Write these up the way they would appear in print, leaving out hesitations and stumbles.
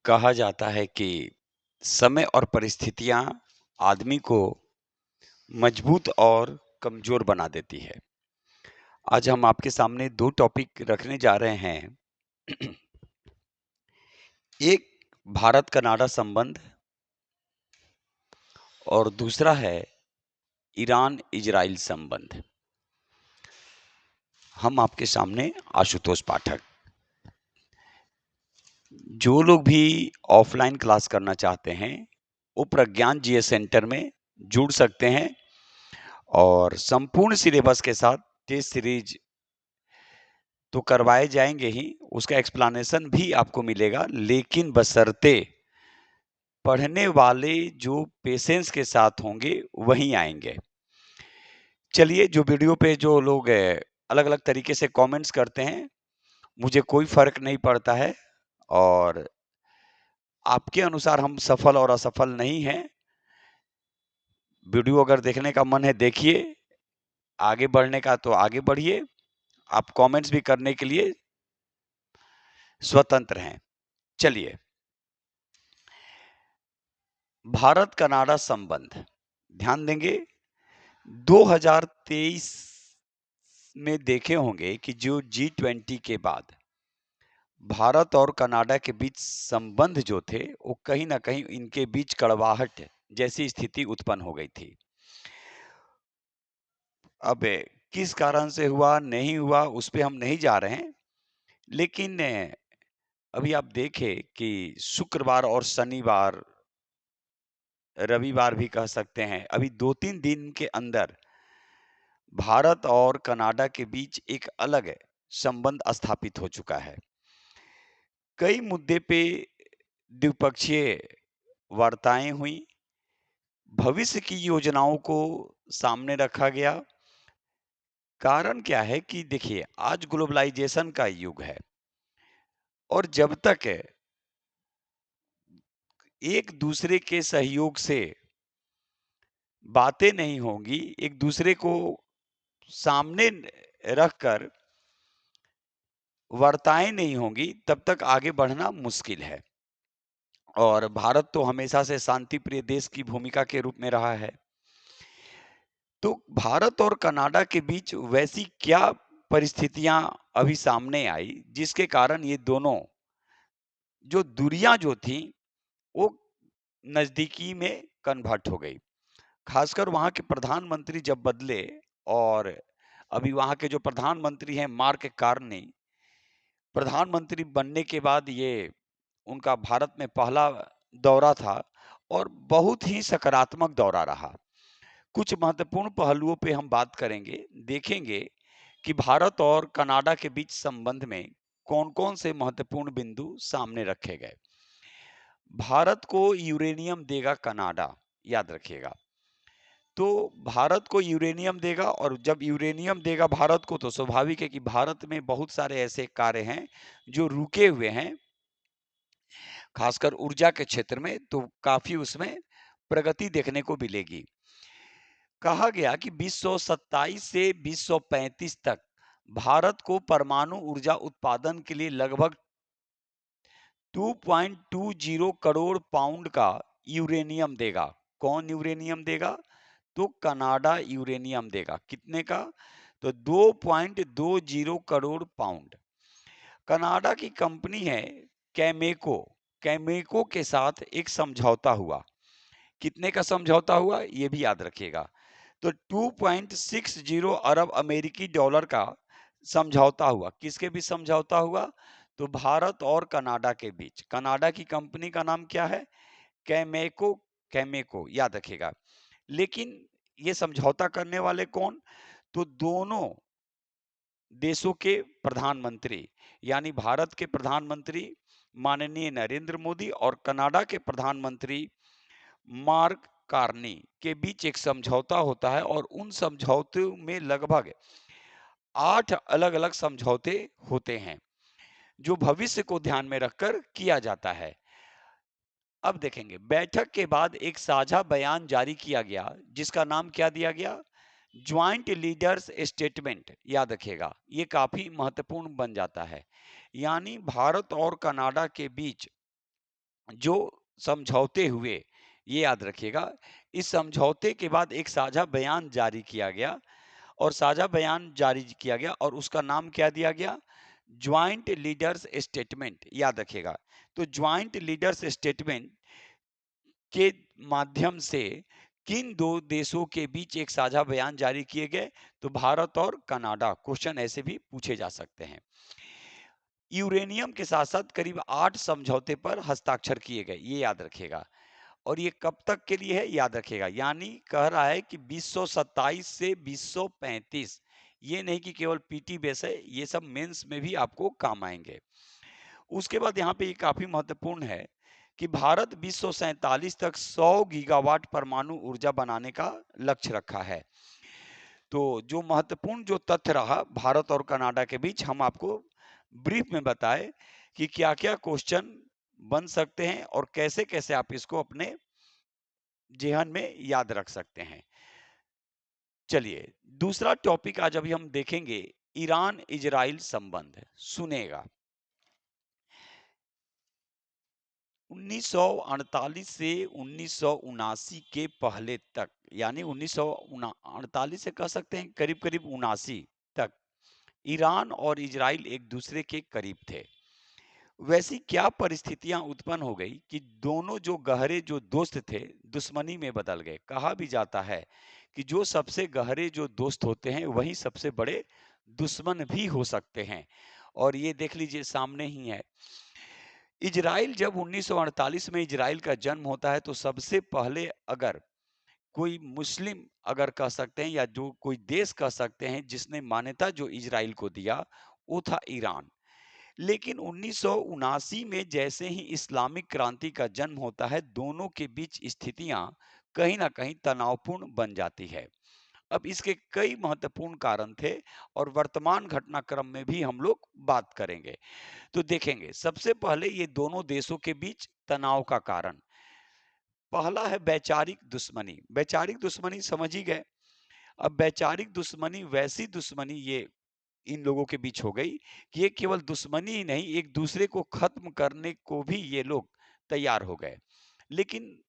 कहा जाता है कि समय और परिस्थितियां आदमी को मजबूत और कमजोर बना देती है। आज हम आपके सामने दो टॉपिक रखने जा रहे हैं। एक भारत कनाडा संबंध और दूसरा है ईरान इजराइल संबंध। हम आपके सामने आशुतोष पाठक। जो लोग भी ऑफलाइन क्लास करना चाहते हैं वो प्रज्ञान जीएस सेंटर में जुड़ सकते हैं और संपूर्ण सिलेबस के साथ टेस्ट सीरीज तो करवाए जाएंगे ही, उसका एक्सप्लेनेशन भी आपको मिलेगा, लेकिन बशर्ते पढ़ने वाले जो पेशेंस के साथ होंगे वहीं आएंगे। चलिए, जो वीडियो पे जो लोग अलग अलग तरीके से कमेंट्स करते हैं, मुझे कोई फर्क नहीं पड़ता है और आपके अनुसार हम सफल और असफल नहीं हैं। वीडियो अगर देखने का मन है देखिए, आगे बढ़ने का तो आगे बढ़िए। आप कमेंट्स भी करने के लिए स्वतंत्र हैं। चलिए, भारत कनाडा संबंध ध्यान देंगे। 2023 में देखे होंगे कि जो G20 के बाद भारत और कनाडा के बीच संबंध जो थे वो कहीं ना कहीं इनके बीच कड़वाहट जैसी स्थिति उत्पन्न हो गई थी। अब किस कारण से हुआ नहीं हुआ उस पे हम नहीं जा रहे हैं, लेकिन अभी आप देखें कि शुक्रवार और शनिवार, रविवार भी कह सकते हैं, अभी 2-3 दिन के अंदर भारत और कनाडा के बीच एक अलग संबंध स्थापित हो चुका है। कई मुद्दे पे द्विपक्षीय वार्ताएं हुई, भविष्य की योजनाओं को सामने रखा गया। कारण क्या है कि देखिए, आज ग्लोबलाइजेशन का युग है और जब तक एक दूसरे के सहयोग से बातें नहीं होंगी, एक दूसरे को सामने रखकर वार्ताएं नहीं होंगी, तब तक आगे बढ़ना मुश्किल है। और भारत तो हमेशा से शांति प्रिय देश की भूमिका के रूप में रहा है। तो भारत और कनाडा के बीच वैसी क्या परिस्थितियां अभी सामने आई जिसके कारण ये दोनों जो दूरियां जो थी वो नजदीकी में कन्वर्ट हो गई। खासकर वहां के प्रधानमंत्री जब बदले और अभी वहां के जो प्रधानमंत्री हैं मार्क कार्नी, प्रधानमंत्री बनने के बाद ये उनका भारत में पहला दौरा था और बहुत ही सकारात्मक दौरा रहा। कुछ महत्वपूर्ण पहलुओं पे हम बात करेंगे, देखेंगे कि भारत और कनाडा के बीच संबंध में कौन-कौन से महत्वपूर्ण बिंदु सामने रखे गए। भारत को यूरेनियम देगा कनाडा, याद रखिएगा। तो भारत को यूरेनियम देगा और जब यूरेनियम देगा भारत को तो स्वाभाविक है कि भारत में बहुत सारे ऐसे कार्य हैं जो रुके हुए हैं, खासकर ऊर्जा के क्षेत्र में, तो काफी उसमें प्रगति देखने को मिलेगी। कहा गया कि 2027 से 2035 तक भारत को परमाणु ऊर्जा उत्पादन के लिए लगभग 2.20 करोड़ पाउंड का यूरेनियम देगा। कौन यूरेनियम देगा? तो कनाडा यूरेनियम देगा। कितने का? तो 2.20 करोड़ पाउंड। कनाडा की कंपनी है कैमेको, कैमेको के साथ एक समझौता हुआ। कितने का समझौता हुआ ये भी याद रखिएगा। तो 2.60 अरब अमेरिकी डॉलर का समझौता हुआ। किसके बीच समझौता हुआ? तो भारत और कनाडा के बीच। कनाडा की कंपनी का नाम क्या है? कैमेको, कैमेको याद रखिएगा। लेकिन ये समझौता करने वाले कौन? तो दोनों देशों के प्रधानमंत्री, यानी भारत के प्रधानमंत्री माननीय नरेंद्र मोदी और कनाडा के प्रधानमंत्री मार्क कार्नी के बीच एक समझौता होता है और उन समझौतों में लगभग 8 अलग-अलग समझौते होते हैं जो भविष्य को ध्यान में रखकर किया जाता है। अब देखेंगे, बैठक के बाद एक साझा बयान जारी किया गया जिसका नाम क्या दिया गया? Joint leaders statement. याद रखिएगा, ये काफी महत्वपूर्ण बन जाता है। यानी भारत और कनाडा के बीच जो समझौते हुए, ये याद रखिएगा, इस समझौते के बाद एक साझा बयान जारी किया गया और साझा बयान जारी किया गया और उसका नाम क्या दिया गया? ज्वाइंट लीडर्स स्टेटमेंट, याद रखिएगा। तो ज्वाइंट लीडर्स स्टेटमेंट के माध्यम से किन दो देशों के बीच एक साझा बयान जारी किए गए? तो भारत और कनाडा। क्वेश्चन ऐसे भी पूछे जा सकते हैं। यूरेनियम के साथ साथ करीब 8 समझौते पर हस्ताक्षर किए गए, ये याद रखिएगा। और ये कब तक के लिए है, याद रखिएगा। यानी कह रहा है कि 2027 से 2035। ये नहीं कि केवल पीटी बेस है, ये सब मेंस में भी आपको काम आएंगे। उसके बाद यहाँ पे ये काफी महत्वपूर्ण है कि भारत 2047 तक 100 गीगावाट परमाणु ऊर्जा बनाने का लक्ष्य रखा है। तो जो महत्वपूर्ण जो तथ्य रहा भारत और कनाडा के बीच, हम आपको ब्रीफ में बताए कि क्या-क्या क्वेश्चन बन सकते हैं और कैसे-कैसे आप इसको अपने जेहन में याद रख सकते हैं। चलिए, दूसरा टॉपिक आज अभी हम देखेंगे, ईरान इजराइल संबंध। सुनेगा, 1948 से 1979 के पहले तक, यानी 1948 से कह सकते हैं करीब करीब 79 तक, ईरान और इजराइल एक दूसरे के करीब थे। वैसी क्या परिस्थितियां उत्पन्न हो गई कि दोनों जो गहरे जो दोस्त थे, दुश्मनी में बदल गए। कहा भी जाता है कि जो सबसे गहरे जो दोस्त होते हैं वही सबसे बड़े दुश्मन भी हो सकते हैं। और ये देख लीजिए सामने ही है। इजराइल जब 1948 में इजराइल का जन्म होता है तो सबसे पहले अगर कोई मुस्लिम अगर कह सकते हैं या जो कोई देश कह सकते हैं जिसने मान्यता जो इजराइल को दिया, वो था ईरान। लेकिन 1979 में जैसे ही इस्लामिक क्रांति का जन्म होता है, दोनों के बीच स्थितियां कहीं ना कहीं तनावपूर्ण बन जाती है। अब इसके कई महत्वपूर्ण कारण थे और वर्तमान घटनाक्रम में भी हम लोग बात करेंगे। तो देखेंगे सबसे पहले ये दोनों देशों के बीच तनाव का कारण। पहला है वैचारिक दुश्मनी। वैचारिक दुश्मनी समझ ही गए। अब वैचारिक दुश्मनी वैसी दुश्मनी ये इन लोगों के बीच हो गई कि ये केवल दुश्मनी ही नहीं, एक दूसरे को खत्म करने को भी ये लोग तैयार हो गए। लेकिन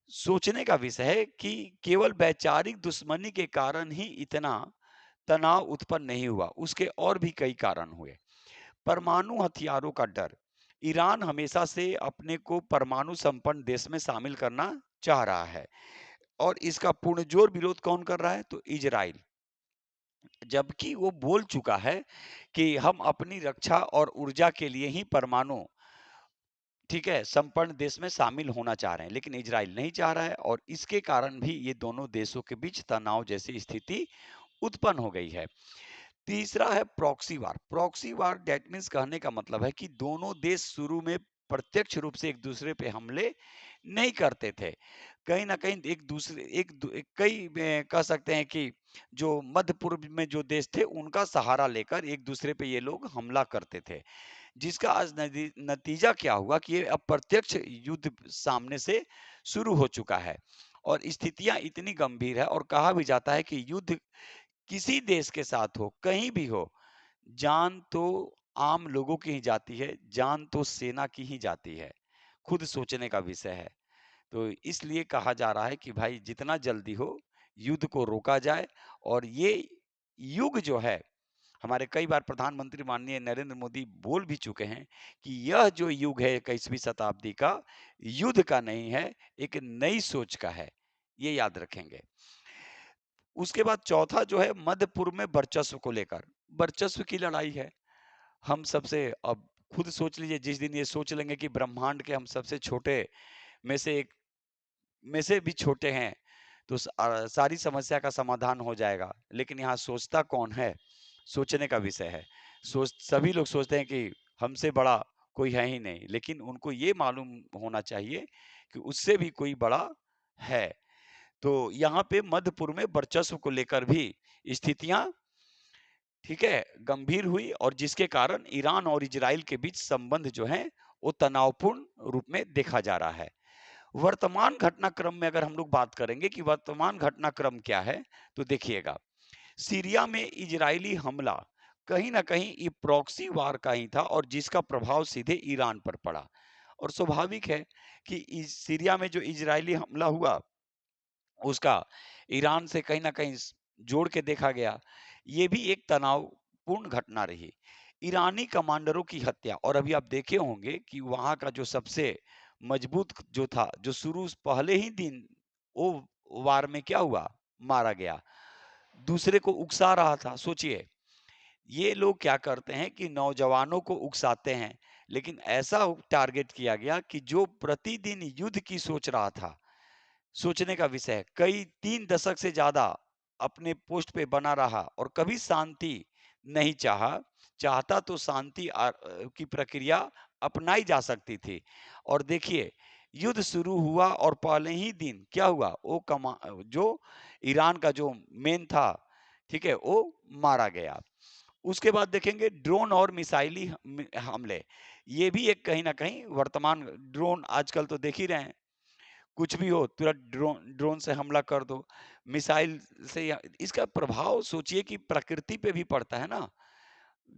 सोचने का विषय है कि केवल वैचारिक दुश्मनी के कारण ही इतना तनाव उत्पन्न नहीं हुआ, उसके और भी कई कारण हुए। परमाणु हथियारों का डर। ईरान हमेशा से अपने को परमाणु संपन्न देश में शामिल करना चाह रहा है और इसका पुरजोर विरोध कौन कर रहा है? तो इजराइल। जबकि वो बोल चुका है कि हम अपनी रक्षा और ऊर्जा के लिए ही परमाणु, ठीक है, संपन्न देश में शामिल होना चाह रहे हैं, लेकिन इजराइल नहीं चाह रहा है और इसके कारण भी ये दोनों देशों के बीच तनाव जैसी स्थिति उत्पन्न हो गई है। तीसरा है proxy war. Proxy war that means, कहने का मतलब है कि दोनों देश शुरू में प्रत्यक्ष रूप से एक दूसरे पे हमले नहीं करते थे। कहीं न कहीं एक दूसरे कई कह सकते हैं कि जो मध्य पूर्व में जो देश थे उनका सहारा लेकर एक दूसरे पे ये लोग हमला करते थे। जिसका आज नतीजा क्या हुआ कि ये अप्रत्यक्ष युद्ध सामने से शुरू हो चुका है और स्थितियां इतनी गंभीर है और कहा भी जाता है कि युद्ध किसी देश के साथ हो, कहीं भी हो, जान तो आम लोगों की ही जाती है, जान तो सेना की ही जाती है। खुद सोचने का विषय है। तो इसलिए कहा जा रहा है कि भाई जितना जल्दी हो युद्ध को रोका जाए। और ये युग जो है, हमारे कई बार प्रधानमंत्री माननीय नरेंद्र मोदी बोल भी चुके हैं कि यह जो युग है 21वीं शताब्दी का, युद्ध का नहीं है, एक नई सोच का है। ये याद रखेंगे। उसके बाद चौथा जो है मध्य पूर्व में वर्चस्व को लेकर, वर्चस्व की लड़ाई है। हम सबसे, अब खुद सोच लीजिए, जिस दिन ये सोच लेंगे कि ब्रह्मांड के हम सबसे छोटे में से एक में से भी छोटे हैं, तो सारी समस्या का समाधान हो जाएगा। लेकिन यहाँ सोचता कौन है? सोचने का विषय है। सभी लोग सोचते हैं कि हमसे बड़ा कोई है ही नहीं, लेकिन उनको ये मालूम होना चाहिए कि उससे भी कोई बड़ा है। तो यहाँ पे मध्य पूर्व में वर्चस्व को लेकर भी स्थितियां, ठीक है, गंभीर हुई और जिसके कारण ईरान और इजराइल के बीच संबंध जो है वो तनावपूर्ण रूप में देखा जा रहा है। वर्तमान घटनाक्रम में अगर हम लोग बात करेंगे कि वर्तमान घटनाक्रम क्या है, तो देखिएगा, सीरिया में इजरायली हमला कहीं ना कहीं ये प्रॉक्सी वार का ही था और जिसका प्रभाव सीधे ईरान पर पड़ा। और स्वाभाविक है कि सीरिया में जो इजरायली हमला हुआ उसका ईरान से कहीं न कहीं जोड़ के देखा गया। ये भी एक तनावपूर्ण घटना रही। ईरानी कमांडरों की हत्या, और अभी आप देखे होंगे कि वहाँ का जो सबसे मजबूत जो था, जो शुरू पहले ही दिन वो वार में क्या हुआ? मारा गया। दूसरे को उकसा रहा था। सोचिए, ये लोग क्या करते हैं कि नौजवानों को उकसाते हैं, लेकिन ऐसा टारगेट किया गया कि जो प्रतिदिन युद्ध की सोच रहा था, सोचने का विषय है। कई 3 दशक से ज़्यादा अपने पोस्ट पे बना रहा और कभी शांति नहीं चाहा। चाहता तो शांति की प्रक्रिया अपनाई जा सकती थी। और देखिए, युद्ध शुरू हुआ और पहले ही दिन क्या हुआ? जो ईरान का जो मेन था, ठीक है? वो मारा गया। उसके बाद देखेंगे ड्रोन और मिसाइली हमले। ये भी एक कहीं न कहीं वर्तमान ड्रोन आजकल तो देख ही रहे हैं। कुछ भी हो तुरंत ड्रोन ड्रोन से हमला कर दो, मिसाइल से। या इसका प्रभाव सोचिए कि प्रकृति पे भी पड़ता है ना,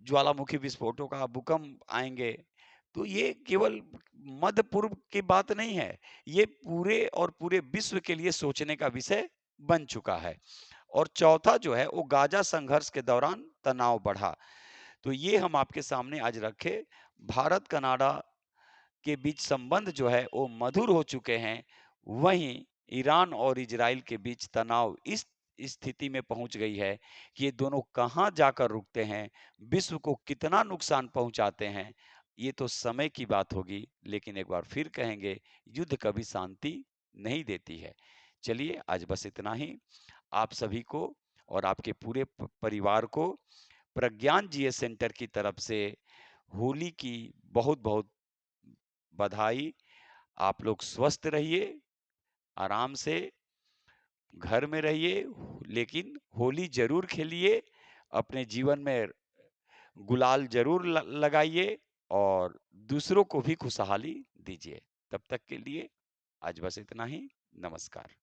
ज्वालामुखी विस्फोटों का, भूकंप आएंगे। तो ये केवल मध्य पूर्व की बात नहीं है, ये पूरे और पूरे विश्व के लिए सोचने का विषय बन चुका है। और चौथा जो है वो गाजा संघर्ष के दौरान तनाव बढ़ा। तो ये हम आपके सामने आज रखे। भारत कनाडा के बीच संबंध जो है वो मधुर हो चुके हैं। वहीं ईरान और इजराइल के बीच तनाव इस स्थिति में पहुंच गई है कि ये दोनों कहां जाकर रुकते हैं, विश्व को कितना नुकसान पहुंचाते हैं, ये तो समय की बात होगी। लेकिन एक बार फिर कहेंगे, युद्ध कभी शांति नहीं देती है। चलिए, आज बस इतना ही। आप सभी को और आपके पूरे परिवार को प्रज्ञान जीएस सेंटर की तरफ से होली की बहुत बहुत बधाई। आप लोग स्वस्थ रहिए, आराम से घर में रहिए, लेकिन होली जरूर खेलिए, अपने जीवन में गुलाल जरूर लगाइए और दूसरों को भी खुशहाली दीजिए। तब तक के लिए आज बस इतना ही। नमस्कार।